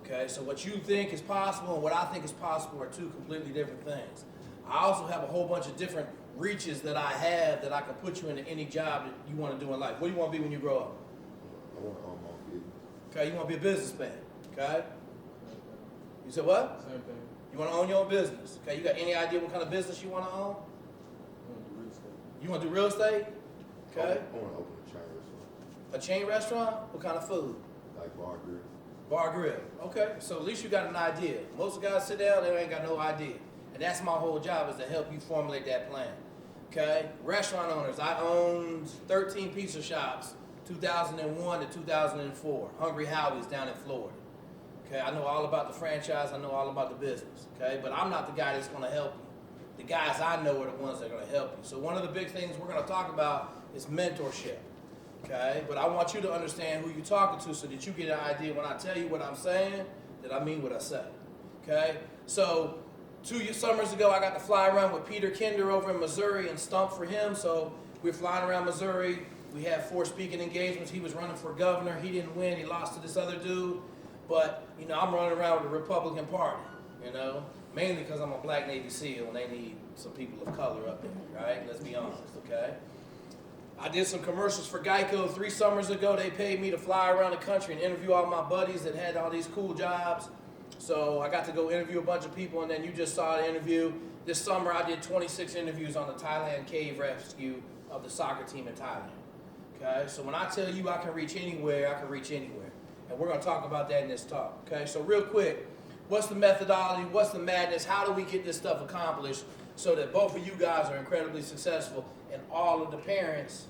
Okay, so what you think is possible and what I think is possible are two completely different things. I also have a whole bunch of different reaches that I have that I can put you into any job that you want to do in life. What do you want to be when you grow up? I want to own my own business. Okay, you want to be a businessman. Okay? You said what? Same thing. You want to own your own business. Okay, you got any idea what kind of business you want to own? I want to do real estate. You want to do real estate? Okay. I want to open a chain restaurant. A chain restaurant? What kind of food? Like bar grill. Bar grill. Okay, so at least you got an idea. Most guys sit down, they ain't got no idea. And that's my whole job, is to help you formulate that plan. Okay? Restaurant owners, I owned 13 pizza shops, 2001 to 2004. Hungry Howie's down in Florida. Okay, I know all about the franchise, I know all about the business. Okay, but I'm not the guy that's gonna help you. The guys I know are the ones that are gonna help you. So one of the big things we're gonna talk about is mentorship. Okay, but I want you to understand who you're talking to so that you get an idea when I tell you what I'm saying, that I mean what I say. Okay, so 2 summers ago, I got to fly around with Peter Kinder over in Missouri and stump for him. So we're flying around Missouri. We had 4 speaking engagements. He was running for governor. He didn't win. He lost to this other dude. But, you know, I'm running around with the Republican Party, you know, mainly because I'm a black Navy SEAL and they need some people of color up there, right? Let's be honest, okay? I did some commercials for Geico 3 summers ago. They paid me to fly around the country and interview all my buddies that had all these cool jobs. So I got to go interview a bunch of people, and then you just saw the interview. This summer I did 26 interviews on the Thailand cave rescue of the soccer team in Thailand. Okay, so when I tell you I can reach anywhere, I can reach anywhere. And we're going to talk about that in this talk. Okay, so real quick, what's the methodology? What's the madness? How do we get this stuff accomplished so that both of you guys are incredibly successful and all of the parents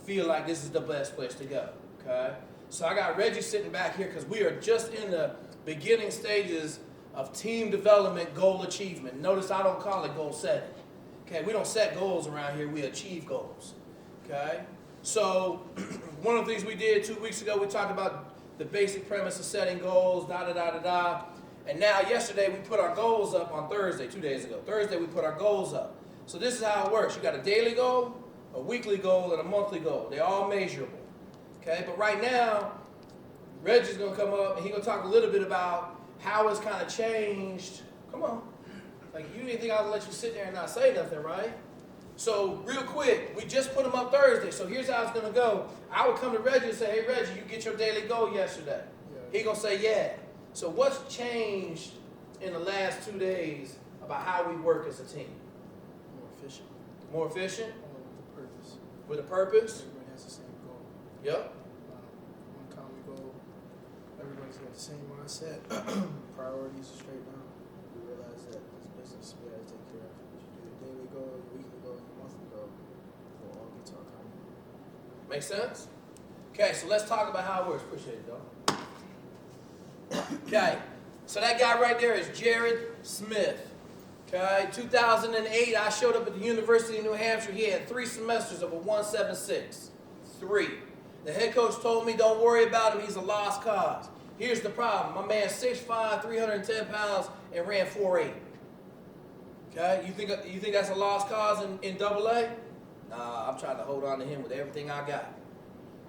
feel like this is the best place to go? Okay, so I got Reggie sitting back here because we are just in the beginning stages of team development, goal achievement. Notice I don't call it goal setting. Okay, we don't set goals around here, we achieve goals. Okay, so one of the things we did 2 weeks ago, we talked about the basic premise of setting goals, and now yesterday we put our goals up on Thursday, 2 days ago. Thursday we put our goals up. So this is how it works. You got a daily goal, a weekly goal, and a monthly goal. They're all measurable. Okay, but right now, Reggie's going to come up and he's going to talk a little bit about how it's kind of changed. Come on. Like, you didn't think I would let you sit there and not say nothing, right? So, real quick, we just put them up Thursday. So, here's how it's going to go. I would come to Reggie and say, hey, Reggie, you get your daily goal yesterday. Yeah. He's going to say, yeah. So, what's changed in the last 2 days about how we work as a team? More efficient. More efficient? With a purpose. With a purpose? Everybody has the same goal. Yep. One common goal. Everybody's got the same mindset. Priorities are straight down. We realize that as business, we have to take care of what you do. Your daily goal, your weekly goal, your monthly goal will all get to our common goal. Make sense? Okay, so let's talk about how it works. Appreciate it, dog. Okay, so that guy right there is Jared Smith. Okay, 2008, I showed up at the University of New Hampshire. He had 3 semesters of a 1.76. 3. The head coach told me, don't worry about him, he's a lost cause. Here's the problem. My man's 6'5", 310 pounds, and ran 4.8. Okay, you think that's a lost cause in AA? Nah, I'm trying to hold on to him with everything I got.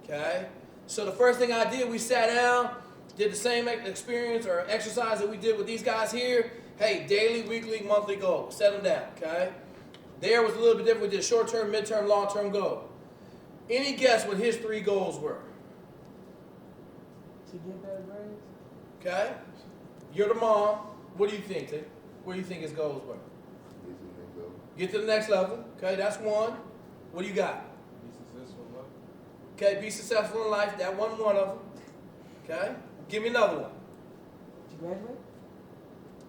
Okay, so the first thing I did, we sat down, did the same experience or exercise that we did with these guys here. Hey, daily, weekly, monthly goal. Set them down, okay? There was a little bit different. We did short-term, mid-term, long-term goal. Any guess what his 3 goals were? To get better grades? Okay? You're the mom. What do you think, T? What do you think his goals were? Get to the next level. Okay, that's 1. What do you got? Be successful in life. Okay, be successful in life. That wasn't one of them. Okay? Give me another one. Did you graduate?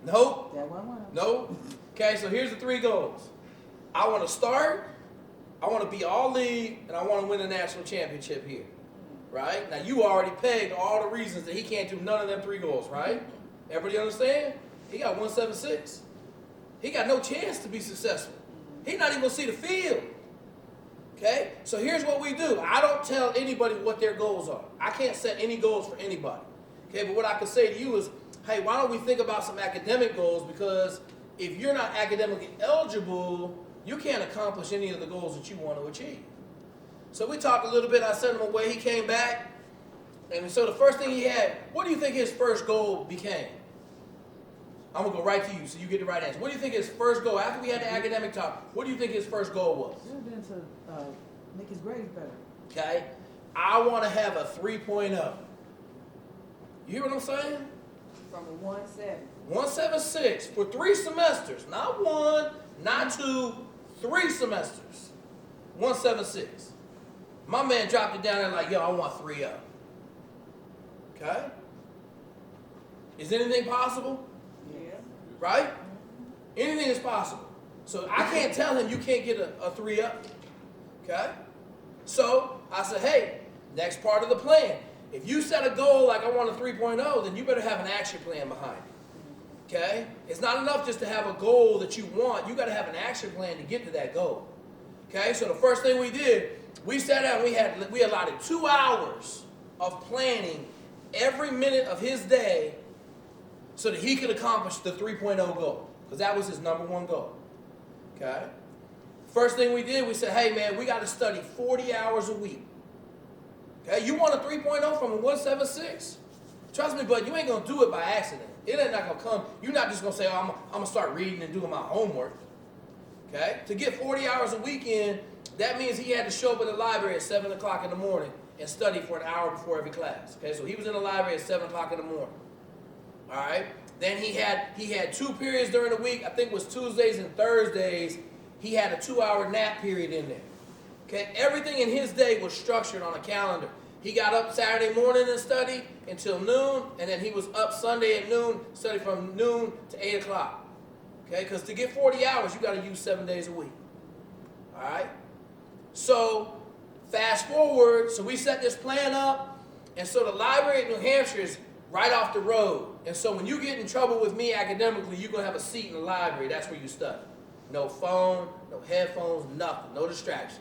Nope. That one. Nope. Okay, so here's the 3 goals. I want to start, I want to be all league, and I want to win a national championship here. Right? Now, you already pegged all the reasons that he can't do none of them 3 goals, right? Everybody understand? He got 1.76. He got no chance to be successful. He's not even going to see the field. Okay? So here's what we do. I don't tell anybody what their goals are. I can't set any goals for anybody. Okay? But what I can say to you is, hey, why don't we think about some academic goals? Because if you're not academically eligible, you can't accomplish any of the goals that you want to achieve. So we talked a little bit. I sent him away. He came back. And so the first thing he had, what do you think his first goal became? I'm going to go right to you so you get the right answer. What do you think his first goal, after we had the academic talk, what do you think his first goal was? It would have been to make his grades better. Okay? I want to have a 3.0. You hear what I'm saying? From a 1.7. 176 for 3 semesters. Not 1, not 2, 3 semesters. 176. My man dropped it down there like, yo, I want 3.0. Okay? Is anything possible? Yeah. Right? Anything is possible. So I can't tell him you can't get a 3.0. Okay? So I said, hey, next part of the plan. If you set a goal like I want a 3.0, then you better have an action plan behind it. Okay? It's not enough just to have a goal that you want. You got to have an action plan to get to that goal. Okay? So the first thing we did, we sat down, we allotted 2 hours of planning every minute of his day so that he could accomplish the 3.0 goal. Because that was his number 1 goal. Okay? First thing we did, we said, hey man, we got to study 40 hours a week. Okay? You want a 3.0 from a 176? Trust me, bud, you ain't going to do it by accident. It ain't not going to come. You're not just going to say, oh, I'm going to start reading and doing my homework. Okay? To get 40 hours a week in, that means he had to show up at the library at 7 o'clock in the morning and study for an hour before every class. Okay? So he was in the library at 7 o'clock in the morning. All right? Then he had 2 periods during the week. I think it was Tuesdays and Thursdays. He had a 2-hour nap period in there. Okay? Everything in his day was structured on a calendar. He got up Saturday morning and studied until noon, and then he was up Sunday at noon, studied from noon to 8 o'clock. Okay? Because to get 40 hours, you got to use 7 days a week. All right? So, fast forward, so we set this plan up, and so the library in New Hampshire is right off the road. And so when you get in trouble with me academically, you're going to have a seat in the library. That's where you study. No phone, no headphones, nothing, no distractions.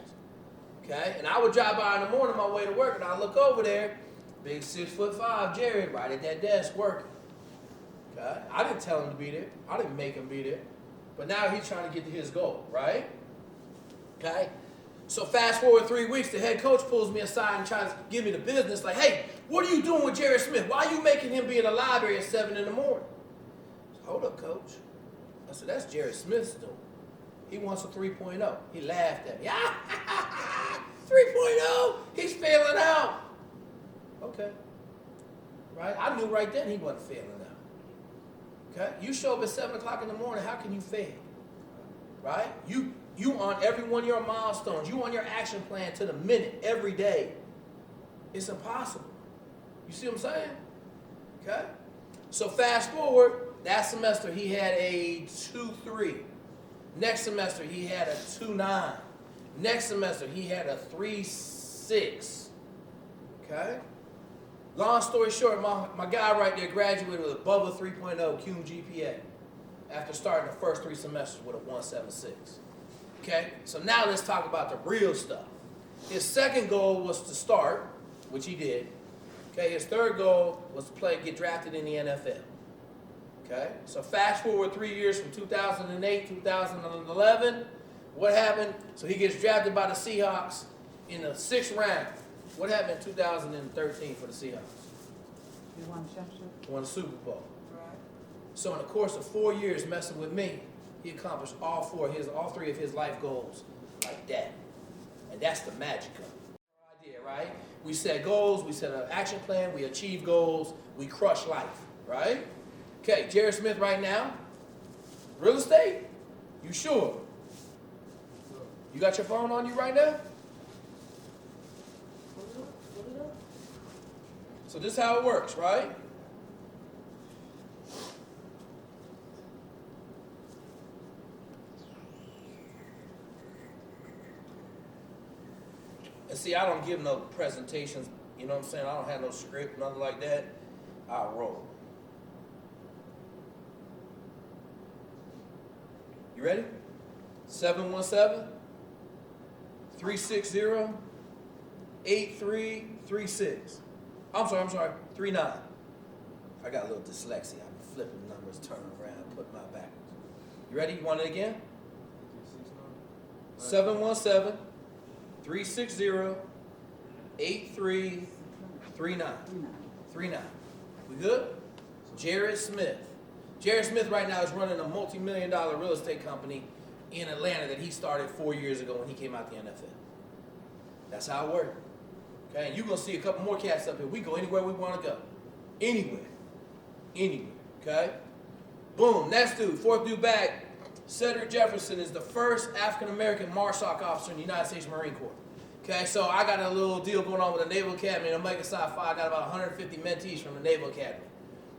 Okay? And I would drive by in the morning on my way to work, and I look over there, big 6'5" Jerry right at that desk working. Okay? I didn't tell him to be there. I didn't make him be there. But now he's trying to get to his goal, right? Okay? So fast forward 3 weeks, the head coach pulls me aside and tries to give me the business, like, hey, what are you doing with Jerry Smith? Why are you making him be in the library at 7 in the morning? I said, hold up, coach. I said, that's Jerry Smith's doing. He wants a 3.0. He laughed at me. 3.0? He's failing out. Okay. Right? I knew right then he wasn't failing out. Okay? You show up at 7 o'clock in the morning, how can you fail? Right? You on every one of your milestones. You on your action plan to the minute, every day. It's impossible. You see what I'm saying? Okay? So fast forward, that semester he had a 2.3. Next semester he had a 2.9. Next semester he had a 3.6. Okay? Long story short, my guy right there graduated with above a 3.0 cum GPA after starting the first 3 semesters with a 1.76. Okay? So now let's talk about the real stuff. His second goal was to start, which he did. Okay? His third goal was to get drafted in the NFL. Okay? So fast forward 3 years from 2008, 2011. What happened? So he gets drafted by the Seahawks in the 6th round. What happened in 2013 for the Seahawks? You won the championship? Won the Super Bowl. Right. So in the course of 4 years messing with me, he accomplished all 3 of his life goals like that. And that's the magic of it. Idea, right? We set goals, we set an action plan, we achieve goals, we crush life, right? Okay, Jerry Smith right now, real estate, you sure? You got your phone on you right now? So this is how it works, right? And see, I don't give no presentations, you know what I'm saying? I don't have no script, nothing like that. I roll. You ready? 717-360-8336. I'm sorry, 39. I got a little dyslexia. I'm flipping numbers, turning around, putting my backwards. You ready? You want it again? 717-360-8336. 39. 39. 39. We good? Jared Smith. Jared Smith right now is running a multi-million-dollar real estate company in Atlanta that he started 4 years ago when he came out the NFL. That's how it works. Okay, and you're going to see a couple more cats up here. We go anywhere we want to go. Anywhere. Anywhere. Okay? Boom. Next dude, fourth dude back. Cedric Jefferson is the first African-American MARSOC officer in the United States Marine Corps. Okay, so I got a little deal going on with the Naval Academy. In Omega Psi Phi, I got about 150 mentees from the Naval Academy.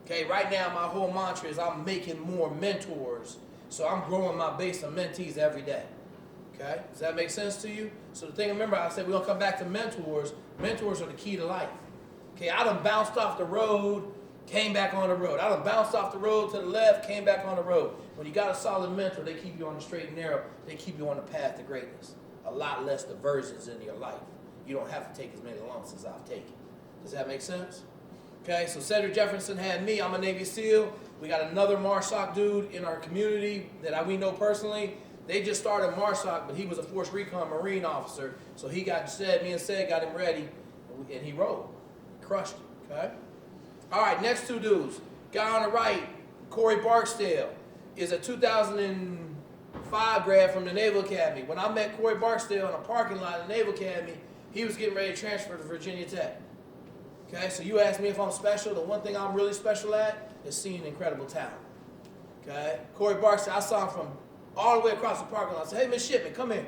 Okay, right now my whole mantra is I'm making more mentors. So I'm growing my base of mentees every day. Okay, does that make sense to you? So the thing, remember, I said we're going to come back to mentors. Mentors are the key to life. Okay, I done bounced off the road, came back on the road. I done bounced off the road to the left, came back on the road. When you got a solid mentor, they keep you on the straight and narrow. They keep you on the path to greatness. A lot less diversions in your life. You don't have to take as many lumps as I've taken. Does that make sense? Okay, so Cedric Jefferson had me. I'm a Navy SEAL. We got another MARSOC dude in our community that we know personally. They just started MARSOC, but he was a Force Recon Marine officer. So he got me and Ced got him ready, and he rolled. Crushed it, okay? All right, next two dudes. Guy on the right, Corey Barksdale, is a 2005 grad from the Naval Academy. When I met Corey Barksdale in a parking lot in the Naval Academy, he was getting ready to transfer to Virginia Tech. Okay, so you asked me if I'm special. The one thing I'm really special at is seeing incredible talent. Okay, Corey Barksdale, I saw him from all the way across the parking lot. I said, hey, Miss Shipman, come here.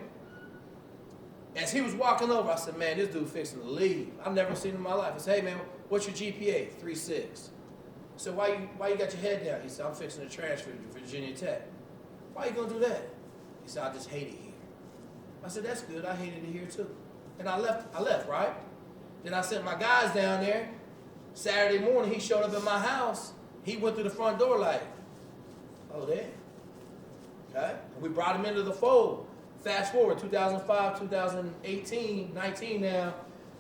As he was walking over, I said, man, this dude fixing to leave. I've never seen him in my life. I said, hey, man, what's your GPA? 3.6. I said, why you got your head down? He said, I'm fixing to transfer to Virginia Tech. Why you going to do that? He said, I just hate it here. I said, that's good. I hated it here too. And I left, right? Then I sent my guys down there. Saturday morning, he showed up at my house. He went through the front door like, oh, damn. Okay? And we brought him into the fold. Fast forward, 2005, 2018, 19 now.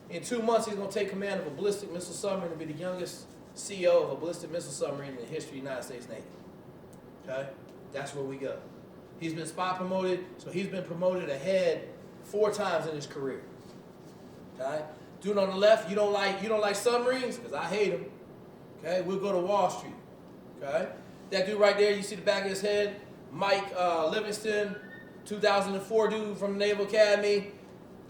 In 2 months, he's going to take command of a ballistic missile submarine and be the youngest CEO of a ballistic missile submarine in the history of the United States Navy. Okay? That's where we go. He's been spot promoted, so he's been promoted ahead 4 times in his career. Okay? Dude on the left, you don't like submarines? Because I hate them. Okay? We'll go to Wall Street. Okay? That dude right there, you see the back of his head? Mike Livingston, 2004 dude from the Naval Academy.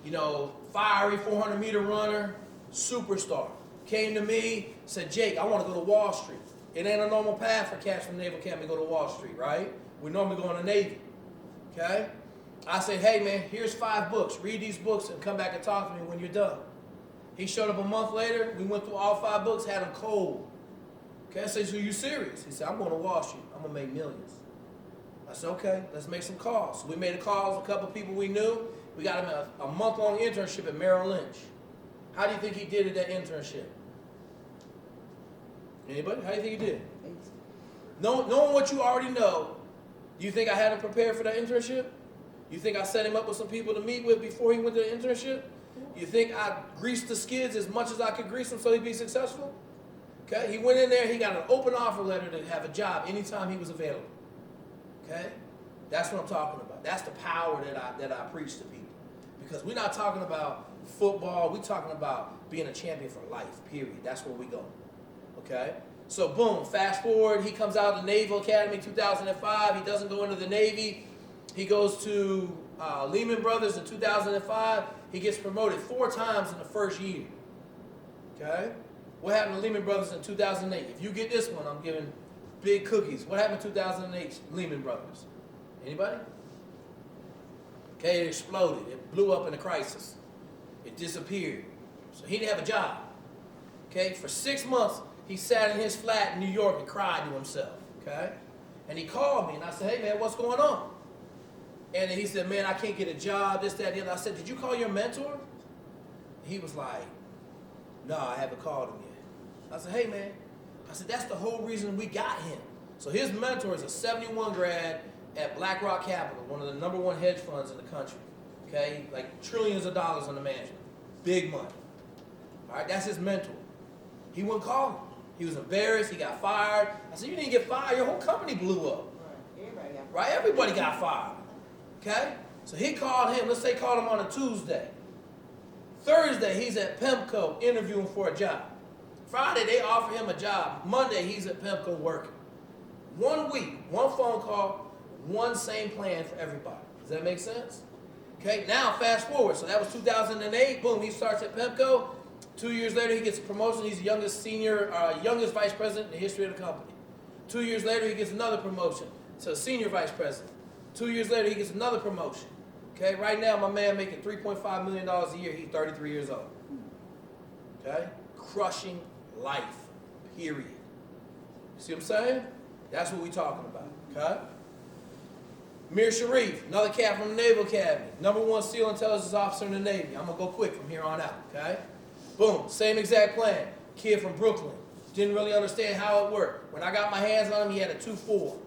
You know, fiery 400-meter runner, superstar. Came to me, said, Jake, I want to go to Wall Street. It ain't a normal path for cats from the Naval Academy to go to Wall Street, right? We normally go in the Navy. Okay? I said, hey, man, here's 5 books. Read these books and come back and talk to me when you're done. He showed up a month later. We went through all 5 books, had him cold. Okay, I said, so you serious? He said, I'm going to Wall Street. I'm going to make millions. I said, okay, let's make some calls. So we made a call with a couple people we knew. We got him a month-long internship at Merrill Lynch. How do you think he did at that internship? Anybody? How do you think he did? Knowing what you already know, do you think I had him prepared for that internship? You think I set him up with some people to meet with before he went to the internship? You think I greased the skids as much as I could grease them so he'd be successful? Okay, he went in there, he got an open offer letter to have a job anytime he was available. Okay? That's what I'm talking about. That's the power that I preach to people. Because we're not talking about football, we're talking about being a champion for life, period. That's where we go. Okay? So boom, fast forward, he comes out of the Naval Academy 2005, he doesn't go into the Navy, he goes to Lehman Brothers in 2005, he gets promoted 4 times in the first year. Okay? What happened to Lehman Brothers in 2008? If you get this one, I'm giving big cookies. What happened in 2008, Lehman Brothers? Anybody? Okay, it exploded. It blew up in a crisis. It disappeared. So he didn't have a job. Okay, for 6 months, he sat in his flat in New York and cried to himself. Okay? And he called me and I said, hey man, what's going on? And then he said, man, I can't get a job, this, that, the other. I said, did you call your mentor? He was like, no, I haven't called him yet. I said, hey man, I said, that's the whole reason we got him. So his mentor is a 71 grad at BlackRock Capital, one of the #1 hedge funds in the country. Okay, like trillions of dollars under management, big money. All right, that's his mentor. He wouldn't call him. He was embarrassed. He got fired. I said, you didn't get fired. Your whole company blew up. Right? Everybody got fired. Okay? So he called him. Let's say called him on a Tuesday. Thursday, he's at Pimco interviewing for a job. Friday, they offer him a job. Monday, he's at Pimco working. 1 week, one phone call, one same plan for everybody. Does that make sense? Okay, now fast forward. So that was 2008. Boom, he starts at Pimco. 2 years later, he gets a promotion. He's the youngest vice president in the history of the company. 2 years later, he gets another promotion to senior vice president. 2 years later, he gets another promotion. Okay, right now, my man making $3.5 million a year. He's 33 years old. Okay, crushing life, period. See what I'm saying? That's what we're talking about. Okay. Mir Sharif, another cat from the Naval Academy, #1 SEAL intelligence officer in the Navy. I'm gonna go quick from here on out. Okay. Boom, same exact plan. Kid from Brooklyn. Didn't really understand how it worked. When I got my hands on him, he had a 2.4.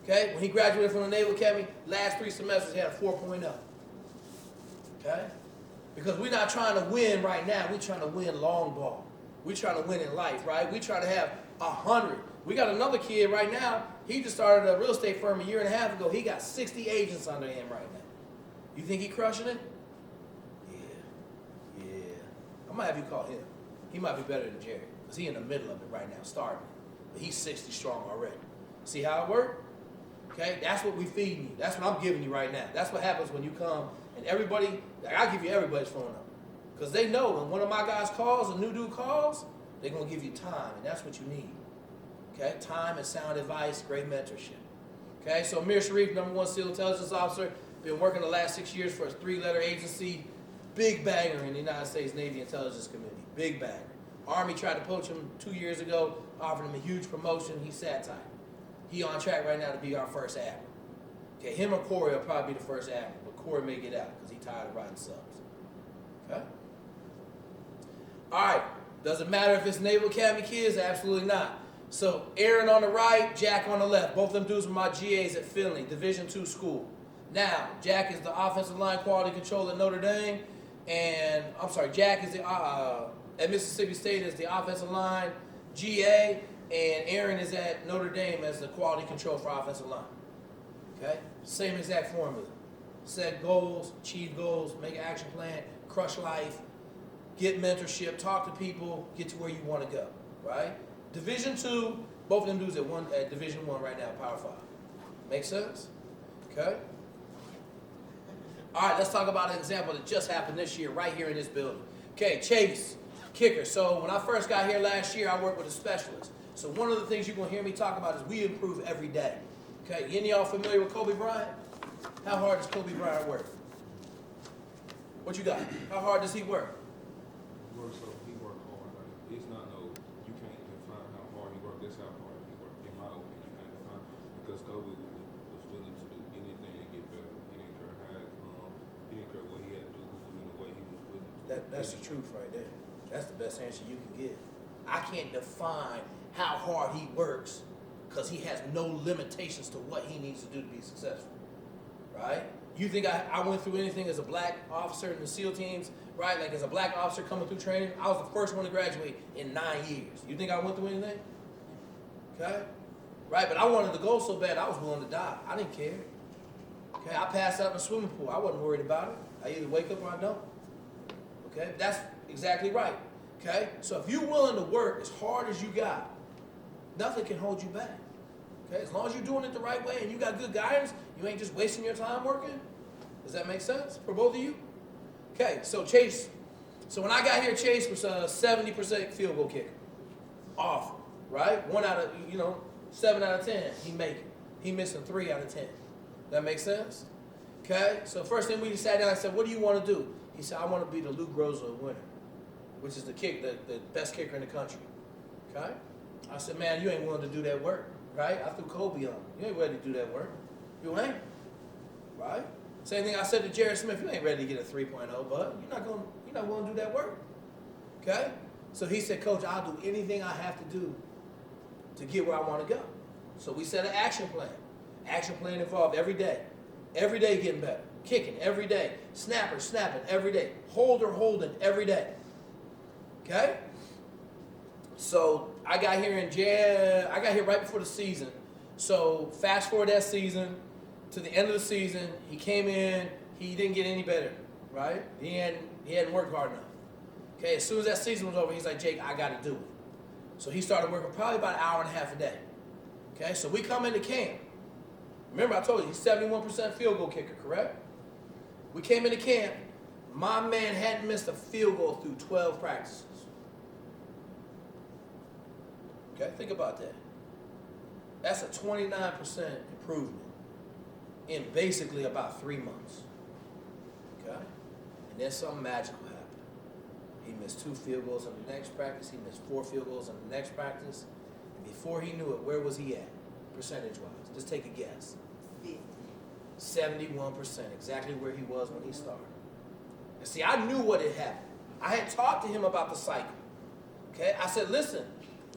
Okay? When he graduated from the Naval Academy, last 3 semesters, he had a 4.0. Okay? Because we're not trying to win right now. We're trying to win long ball. We're trying to win in life, right? We're trying to have 100. We got another kid right now. He just started a real estate firm a year and a half ago. He got 60 agents under him right now. You think he crushing it? Yeah. I'm going to have you call him. He might be better than Jerry. Because he's in the middle of it right now, starting. But he's 60 strong already. See how it works? Okay, that's what we feeding you. That's what I'm giving you right now. That's what happens when you come and everybody, like I give you everybody's phone number. Because they know when one of my guys calls, a new dude calls, they're going to give you time. And that's what you need. Okay, time and sound advice, great mentorship. Okay, so Mir Sharif, #1 SEAL intelligence officer, been working the last 6 years for a 3-letter agency. Big banger in the United States Navy intelligence community. Big banger. Army tried to poach him 2 years ago, offered him a huge promotion. He sat tight. He on track right now to be our first admiral. Okay, him or Corey will probably be the first admiral, but Corey may get out because he's tired of riding subs. Okay? All right. Does it matter if it's Naval Academy kids? Absolutely not. So Aaron on the right, Jack on the left. Both of them dudes were my GAs at Finley, Division II school. Now, Jack is the offensive line quality control at Notre Dame. Jack is at Mississippi State as the offensive line GA, and Aaron is at Notre Dame as the quality control for offensive line. Okay? Same exact formula. Set goals, achieve goals, make an action plan, crush life, get mentorship, talk to people, get to where you want to go. Right? Division II, both of them dudes at Division I right now, Power 5. Make sense? Okay? All right, let's talk about an example that just happened this year, right here in this building. Okay, Chase, kicker. So when I first got here last year, I worked with a specialist. So one of the things you're going to hear me talk about is we improve every day. Okay, any of y'all familiar with Kobe Bryant? How hard does Kobe Bryant work? What you got? How hard does he work? He works hard. Like, it's not you can't define how hard he worked. That's how hard he worked. In my opinion, you can't define because Kobe was willing to do anything to get better. He didn't care he didn't care what he had to do, who was in the way. He was willing to. That's the truth right there. That's the best answer you can give. I can't define how hard he works because he has no limitations to what he needs to do to be successful. Right? You think I went through anything as a black officer in the SEAL teams, right? Like as a black officer coming through training, I was the first one to graduate in 9 years. You think I went through anything? Okay? Right? But I wanted to go so bad, I was willing to die. I didn't care. Okay? I passed out in the swimming pool. I wasn't worried about it. I either wake up or I don't. Okay? That's exactly right. Okay? So if you're willing to work as hard as you got, nothing can hold you back. Okay? As long as you're doing it the right way and you got good guidance, you ain't just wasting your time working. Does that make sense for both of you? Okay, so Chase. So when I got here, Chase was a 70% field goal kicker. Awful, right? 7 out of 10, he make it. He missing 3 out of 10. That make sense? Okay, so first thing we just sat down and said, what do you want to do? He said, I want to be the Lou Groza winner, which is the best kicker in the country. Okay? I said, man, you ain't willing to do that work, right? I threw Kobe on him. You ain't ready to do that work. You ain't, right? Same thing I said to Jared Smith, you ain't ready to get a 3.0, bud. You're not willing to do that work. Okay? So he said, Coach, I'll do anything I have to do to get where I want to go. So we set an action plan. Action plan involved every day. Every day getting better. Kicking every day. Snapper, snapping every day. Holder, holding every day. Okay? So I got here right before the season. So fast forward that season to the end of the season, he came in, he didn't get any better, right? He hadn't worked hard enough. Okay, as soon as that season was over, he's like, Jake, I got to do it. So he started working probably about an hour and a half a day. Okay, so we come into camp. Remember, I told you, he's 71% field goal kicker, correct? We came into camp. My man hadn't missed a field goal through 12 practices. Okay, think about that. That's a 29% improvement in basically about 3 months. Okay? And then something magical happened. He missed 2 field goals in the next practice. He missed 4 field goals in the next practice. And before he knew it, where was he at, percentage-wise? Just take a guess. 71%, exactly where he was when he started. And see, I knew what had happened. I had talked to him about the cycle. Okay? I said, listen,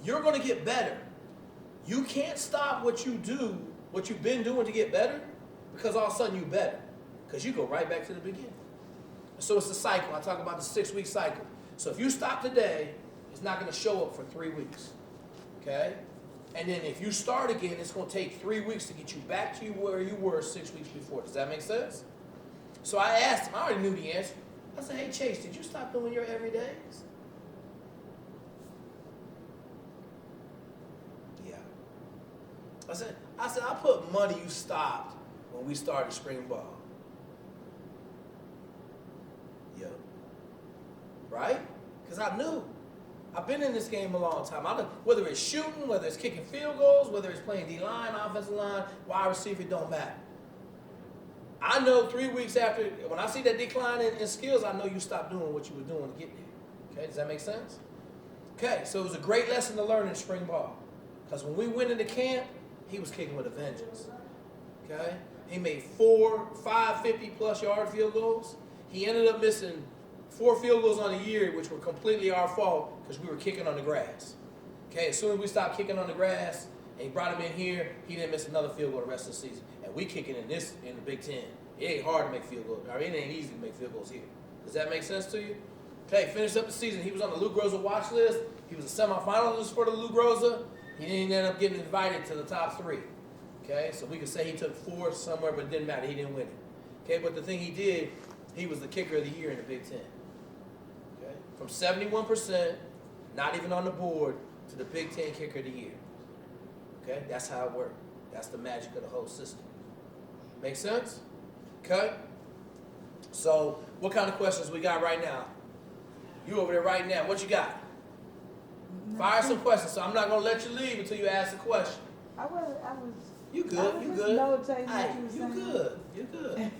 you're going to get better. You can't stop what you do, what you've been doing to get better, because all of a sudden you're better. Because you go right back to the beginning. So it's a cycle. I talk about the 6-week cycle. So if you stop today, it's not going to show up for 3 weeks. Okay? And then if you start again, it's going to take 3 weeks to get you back to where you were 6 weeks before. Does that make sense? So I asked him, I already knew the answer. I said, hey, Chase, did you stop doing your everydays? Yeah. I said, I put money you stopped when we started spring ball. Yep. Right? Because I knew. I've been in this game a long time. I know whether it's shooting, whether it's kicking field goals, whether it's playing D-line, offensive line, wide receiver, it don't matter. I know 3 weeks after, when I see that decline in skills, I know you stopped doing what you were doing to get there. Okay, does that make sense? Okay, so it was a great lesson to learn in spring ball. Because when we went into camp, he was kicking with a vengeance. Okay? He made 5 50-plus yard field goals. He ended up missing 4 field goals on the year, which were completely our fault because we were kicking on the grass. Okay, as soon as we stopped kicking on the grass and he brought him in here, he didn't miss another field goal the rest of the season. And we kicking in the Big Ten. It ain't hard to make field goals. I mean, it ain't easy to make field goals here. Does that make sense to you? Okay, finished up the season. He was on the Lou Groza watch list. He was a semifinalist for the Lou Groza. He didn't end up getting invited to the top 3. Okay, so we could say he took 4 somewhere, but it didn't matter. He didn't win it. Okay, but the thing he did, he was the kicker of the year in the Big Ten. Okay, from 71%, not even on the board, to the Big Ten kicker of the year. Okay, that's how it worked. That's the magic of the whole system. Make sense? Okay? So, what kind of questions we got right now? You over there right now. What you got? Fire some questions. So I'm not going to let you leave until you ask a question. I was. You I good. was You just good. notating what Hey, you was you saying. good. You good.